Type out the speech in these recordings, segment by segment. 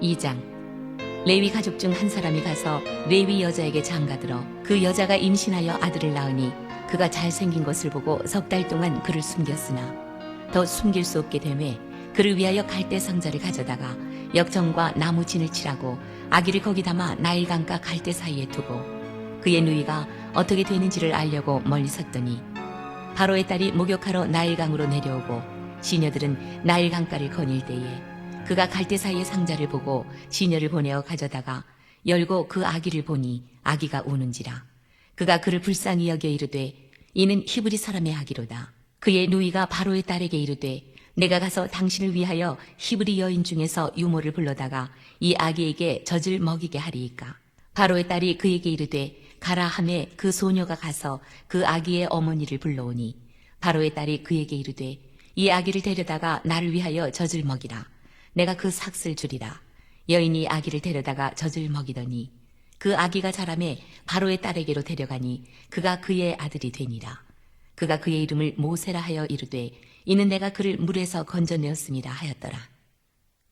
2장. 레위 가족 중 한 사람이 가서 레위 여자에게 장가들어 그 여자가 임신하여 아들을 낳으니 그가 잘생긴 것을 보고 석 달 동안 그를 숨겼으나 더 숨길 수 없게 되매 그를 위하여 갈대 상자를 가져다가 역청과 나무 진을 칠하고 아기를 거기 담아 나일강과 갈대 사이에 두고 그의 누이가 어떻게 되는지를 알려고 멀리 섰더니 바로의 딸이 목욕하러 나일강으로 내려오고 시녀들은 나일강가를 거닐 때에 그가 갈대 사이의 상자를 보고 시녀를 보내어 가져다가 열고 그 아기를 보니 아기가 우는지라. 그가 그를 불쌍히 여겨 이르되 이는 히브리 사람의 아기로다. 그의 누이가 바로의 딸에게 이르되 내가 가서 당신을 위하여 히브리 여인 중에서 유모를 불러다가 이 아기에게 젖을 먹이게 하리이까. 바로의 딸이 그에게 이르되 가라 하매 그 소녀가 가서 그 아기의 어머니를 불러오니 바로의 딸이 그에게 이르되 이 아기를 데려다가 나를 위하여 젖을 먹이라. 내가 그 삭슬 주리라. 여인이 아기를 데려다가 젖을 먹이더니 그 아기가 자라매 바로의 딸에게로 데려가니 그가 그의 아들이 되니라. 그가 그의 이름을 모세라 하여 이르되 이는 내가 그를 물에서 건져내었음이라 하였더라.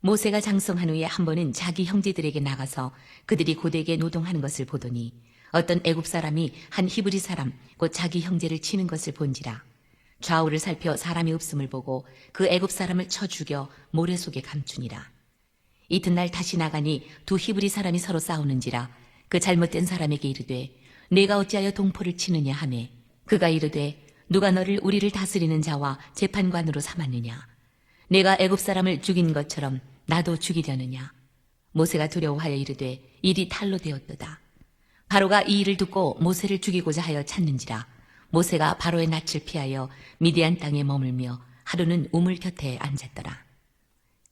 모세가 장성한 후에 한 번은 자기 형제들에게 나가서 그들이 고되게 노동하는 것을 보더니 어떤 애굽 사람이 한 히브리 사람 곧 자기 형제를 치는 것을 본지라. 좌우를 살펴 사람이 없음을 보고 그 애굽 사람을 쳐 죽여 모래 속에 감추니라. 이튿날 다시 나가니 두 히브리 사람이 서로 싸우는지라. 그 잘못된 사람에게 이르되 내가 어찌하여 동포를 치느냐 하매 그가 이르되 누가 너를 우리를 다스리는 자와 재판관으로 삼았느냐. 내가 애굽 사람을 죽인 것처럼 나도 죽이려느냐. 모세가 두려워하여 이르되 일이 탈로 되었도다. 바로가 이 일을 듣고 모세를 죽이고자 하여 찾는지라. 모세가 바로의 낯을 피하여 미디안 땅에 머물며 하루는 우물 곁에 앉았더라.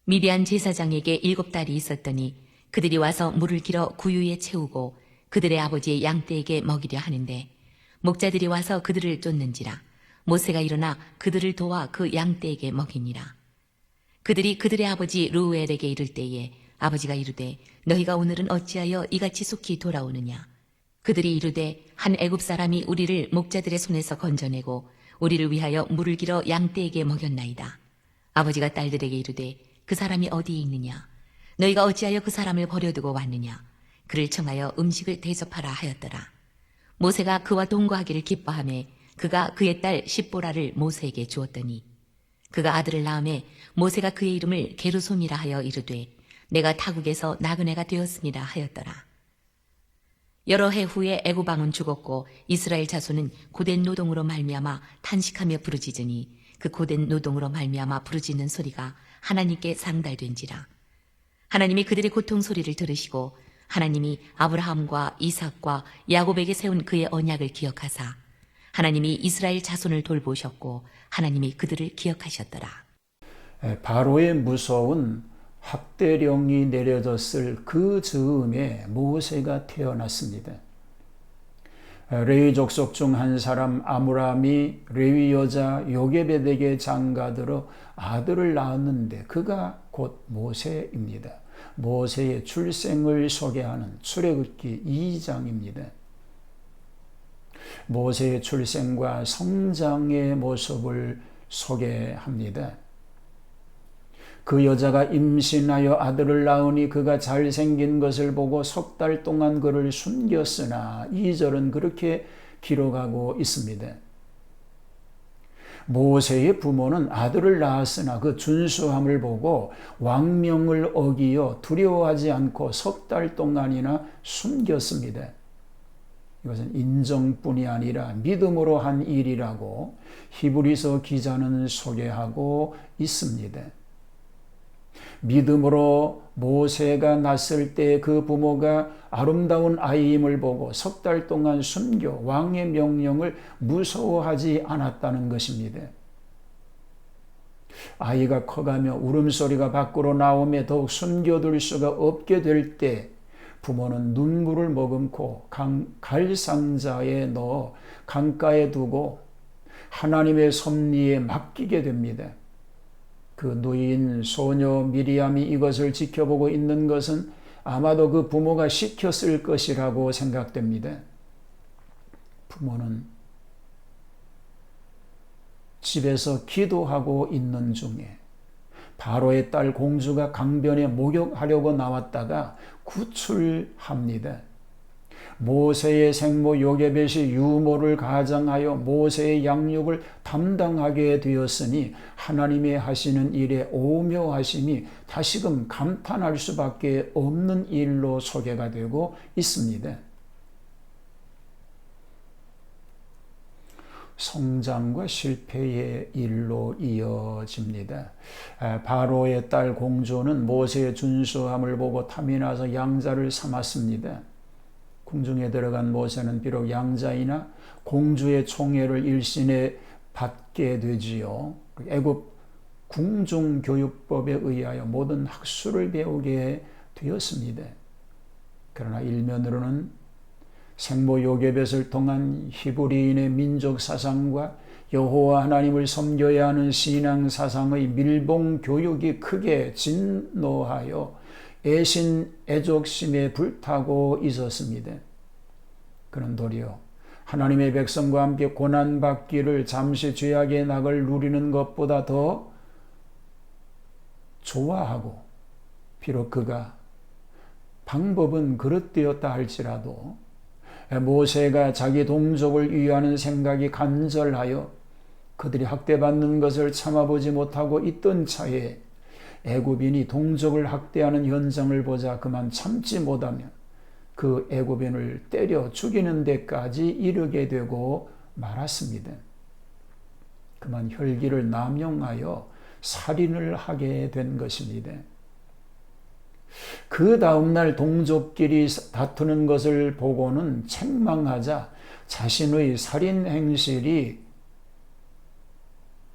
미디안 제사장에게 7딸이 있었더니 그들이 와서 물을 길어 구유에 채우고 그들의 아버지의 양떼에게 먹이려 하는데 목자들이 와서 그들을 쫓는지라. 모세가 일어나 그들을 도와 그 양떼에게 먹이니라. 그들이 그들의 아버지 루엘에게 이를 때에 아버지가 이르되 너희가 오늘은 어찌하여 이같이 속히 돌아오느냐. 그들이 이르되 한 애굽 사람이 우리를 목자들의 손에서 건져내고 우리를 위하여 물을 길어 양떼에게 먹였나이다. 아버지가 딸들에게 이르되 그 사람이 어디에 있느냐. 너희가 어찌하여 그 사람을 버려두고 왔느냐. 그를 청하여 음식을 대접하라 하였더라. 모세가 그와 동거하기를 기뻐하며 그가 그의 딸 십보라를 모세에게 주었더니 그가 아들을 낳음에 모세가 그의 이름을 게르솜이라 하여 이르되 내가 타국에서 나그네가 되었습니다 하였더라. 여러 해 후에 애굽 왕은 죽었고 이스라엘 자손은 고된 노동으로 말미암아 탄식하며 부르짖으니 그 고된 노동으로 말미암아 부르짖는 소리가 하나님께 상달된지라. 하나님이 그들의 고통 소리를 들으시고 하나님이 아브라함과 이삭과 야곱에게 세운 그의 언약을 기억하사 하나님이 이스라엘 자손을 돌보셨고 하나님이 그들을 기억하셨더라. 바로의 무서운 학대령이 내려졌을 그 즈음에 모세가 태어났습니다. 레위 족속 중 한 사람 아므람이 레위 여자 요게벳에게 장가들어 아들을 낳았는데 그가 곧 모세입니다. 모세의 출생을 소개하는 출애굽기 2장입니다. 모세의 출생과 성장의 모습을 소개합니다. 그 여자가 임신하여 아들을 낳으니 그가 잘생긴 것을 보고 석 달 동안 그를 숨겼으나 2절은 그렇게 기록하고 있습니다. 모세의 부모는 아들을 낳았으나 그 준수함을 보고 왕명을 어기어 두려워하지 않고 석 달 동안이나 숨겼습니다. 이것은 인정뿐이 아니라 믿음으로 한 일이라고 히브리서 기자는 소개하고 있습니다. 믿음으로 모세가 났을 때 그 부모가 아름다운 아이임을 보고 석 달 동안 숨겨 왕의 명령을 무서워하지 않았다는 것입니다. 아이가 커가며 울음소리가 밖으로 나오며 더욱 숨겨둘 수가 없게 될 때 부모는 눈물을 머금고 갈상자에 넣어 강가에 두고 하나님의 섭리에 맡기게 됩니다. 그 누이인 소녀 미리암이 이것을 지켜보고 있는 것은 아마도 그 부모가 시켰을 것이라고 생각됩니다. 부모는 집에서 기도하고 있는 중에 바로의 딸 공주가 강변에 목욕하려고 나왔다가 구출합니다. 모세의 생모 요게벳이 유모를 가장하여 모세의 양육을 담당하게 되었으니 하나님의 하시는 일에 오묘하심이 다시금 감탄할 수밖에 없는 일로 소개가 되고 있습니다. 성장과 실패의 일로 이어집니다. 바로의 딸 공주는 모세의 준수함을 보고 탐이 나서 양자를 삼았습니다. 궁중에 들어간 모세는 비록 양자이나 공주의 총애를 일신에 받게 되지요. 애굽 궁중교육법에 의하여 모든 학술을 배우게 되었습니다. 그러나 일면으로는 생모 요게벳을 통한 히브리인의 민족 사상과 여호와 하나님을 섬겨야 하는 신앙 사상의 밀봉 교육이 크게 진노하여 애신 애족심에 불타고 있었습니다. 그는 도리어 하나님의 백성과 함께 고난받기를 잠시 죄악의 낙을 누리는 것보다 더 좋아하고, 비록 그가 방법은 그릇되었다 할지라도 모세가 자기 동족을 위하는 생각이 간절하여 그들이 학대받는 것을 참아보지 못하고 있던 차에 애굽인이 동족을 학대하는 현장을 보자 그만 참지 못하며 그 애굽인을 때려 죽이는 데까지 이르게 되고 말았습니다. 그만 혈기를 남용하여 살인을 하게 된 것입니다. 그 다음날 동족끼리 다투는 것을 보고는 책망하자 자신의 살인 행실이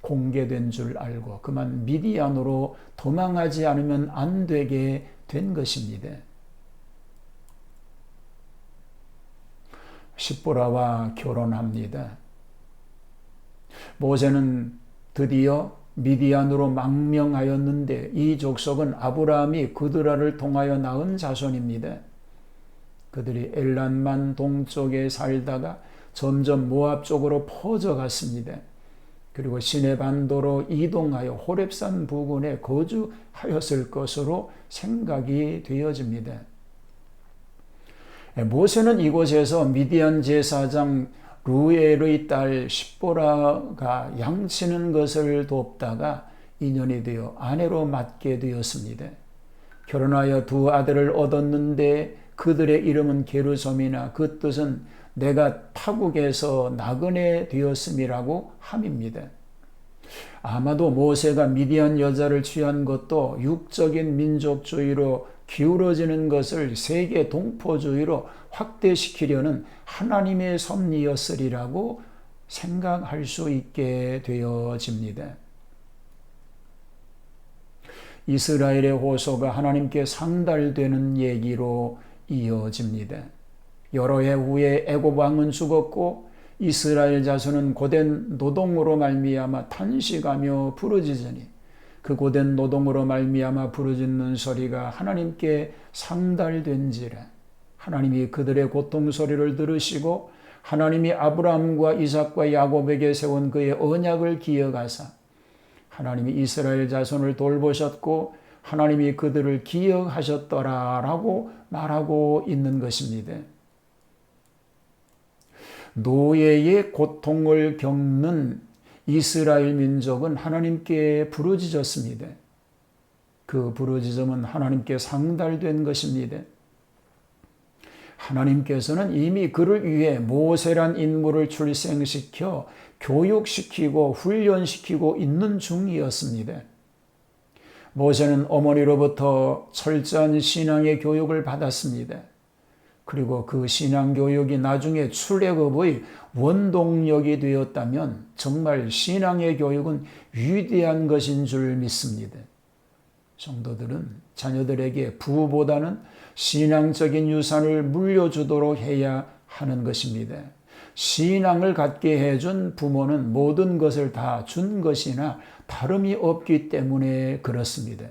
공개된 줄 알고 그만 미디안으로 도망하지 않으면 안 되게 된 것입니다. 십보라와 결혼합니다. 모세는 드디어 미디안으로 망명하였는데 이 족속은 아브라함이 그드라를 통하여 낳은 자손입니다. 그들이 엘란만 동쪽에 살다가 점점 모압 쪽으로 퍼져갔습니다. 그리고 시내 반도로 이동하여 호렙산 부근에 거주하였을 것으로 생각이 되어집니다. 모세는 이곳에서 미디안 제사장 루엘의 딸 십보라가 양치는 것을 돕다가 인연이 되어 아내로 맡게 되었습니다. 결혼하여 두 아들을 얻었는데 그들의 이름은 게르솜이나 그 뜻은 내가 타국에서 나그네 되었음이라고 함입니다. 아마도 모세가 미디안 여자를 취한 것도 육적인 민족주의로 기울어지는 것을 세계 동포주의로 확대시키려는 하나님의 섭리였으리라고 생각할 수 있게 되어집니다. 이스라엘의 호소가 하나님께 상달되는 얘기로 이어집니다. 여러 해 후에 애굽 왕은 죽었고 이스라엘 자손은 고된 노동으로 말미암아 탄식하며 부르짖으니 그 고된 노동으로 말미암아 부르짖는 소리가 하나님께 상달된지라. 하나님이 그들의 고통 소리를 들으시고 하나님이 아브라함과 이삭과 야곱에게 세운 그의 언약을 기억하사 하나님이 이스라엘 자손을 돌보셨고 하나님이 그들을 기억하셨더라라고 말하고 있는 것입니다. 노예의 고통을 겪는 이스라엘 민족은 하나님께 부르짖었습니다. 그 부르짖음은 하나님께 상달된 것입니다. 하나님께서는 이미 그를 위해 모세란 인물을 출생시켜 교육시키고 훈련시키고 있는 중이었습니다. 모세는 어머니로부터 철저한 신앙의 교육을 받았습니다. 그리고 그 신앙교육이 나중에 출애굽의 원동력이 되었다면 정말 신앙의 교육은 위대한 것인 줄 믿습니다. 성도들은 자녀들에게 부보다는 신앙적인 유산을 물려주도록 해야 하는 것입니다. 신앙을 갖게 해준 부모는 모든 것을 다 준 것이나 다름이 없기 때문에 그렇습니다.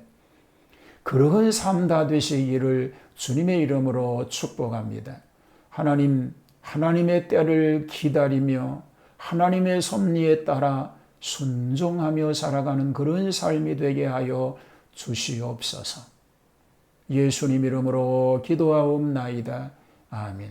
그러한 삶 다 되시기를 주님의 이름으로 축복합니다. 하나님의 때를 기다리며 하나님의 섭리에 따라 순종하며 살아가는 그런 삶이 되게 하여 주시옵소서. 예수님 이름으로 기도하옵나이다. 아멘.